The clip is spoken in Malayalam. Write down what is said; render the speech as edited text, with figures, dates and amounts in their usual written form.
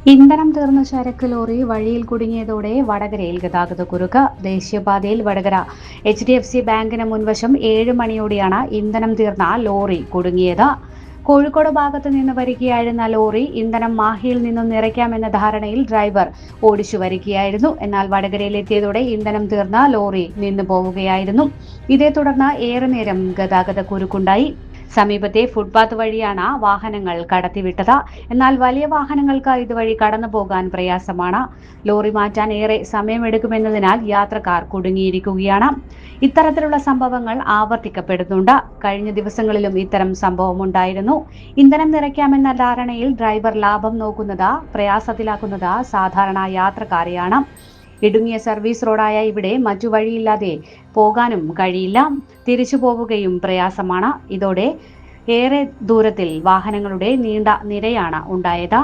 ഇന്ധനം തീർന്ന ചരക്ക് ലോറി വഴിയിൽ കുടുങ്ങിയതോടെ വടകരയിൽ ഗതാഗതക്കുരുക്ക്. ദേശീയപാതയിൽ വടകര HDFC ബാങ്കിന് മുൻവശം 7 മണിയോടെയാണ് ഇന്ധനം തീർന്ന ലോറി കുടുങ്ങിയത്. കോഴിക്കോട് ഭാഗത്ത് നിന്ന് വരികയായിരുന്ന ലോറി ഇന്ധനം മാഹിയിൽ നിന്നും നിറയ്ക്കാമെന്ന ധാരണയിൽ ഡ്രൈവർ ഓടിച്ചു വരികയായിരുന്നു. എന്നാൽ വടകരയിലെത്തിയതോടെ ഇന്ധനം തീർന്ന ലോറി നിന്നു പോവുകയായിരുന്നു. ഇതേ തുടർന്ന് ഏറെ നേരം ഗതാഗതക്കുരുക്കുണ്ടായി. സമീപത്തെ ഫുട്പാത്ത് വഴിയാണ് വാഹനങ്ങൾ കടത്തിവിട്ടത്. എന്നാൽ വലിയ വാഹനങ്ങൾക്ക് ഇതുവഴി കടന്നുപോകാൻ പ്രയാസമാണ്. ലോറി മാറ്റാൻ ഏറെ സമയമെടുക്കുമെന്നതിനാൽ യാത്രക്കാർ കുടുങ്ങിയിരിക്കുകയാണ്. ഇത്തരത്തിലുള്ള സംഭവങ്ങൾ ആവർത്തിക്കപ്പെടുന്നുണ്ട്. കഴിഞ്ഞ ദിവസങ്ങളിലും ഇത്തരം സംഭവമുണ്ടായിരുന്നു. ഇന്ധനം നിറയ്ക്കാമെന്ന ധാരണയിൽ ഡ്രൈവർ ലാഭം നോക്കുന്നത് പ്രയാസത്തിലാക്കുന്നത് സാധാരണ യാത്രക്കാരെയാണ്. ഇടുങ്ങിയ സർവീസ് റോഡായ ഇവിടെ മറ്റു വഴിയില്ലാതെ പോകാനും കഴിയില്ല. തിരിച്ചു പോവുകയും പ്രയാസമാണ്. ഇതോടെ ഏറെ ദൂരത്തിൽ വാഹനങ്ങളുടെ നീണ്ട നിരയാണ് ഉണ്ടായത്.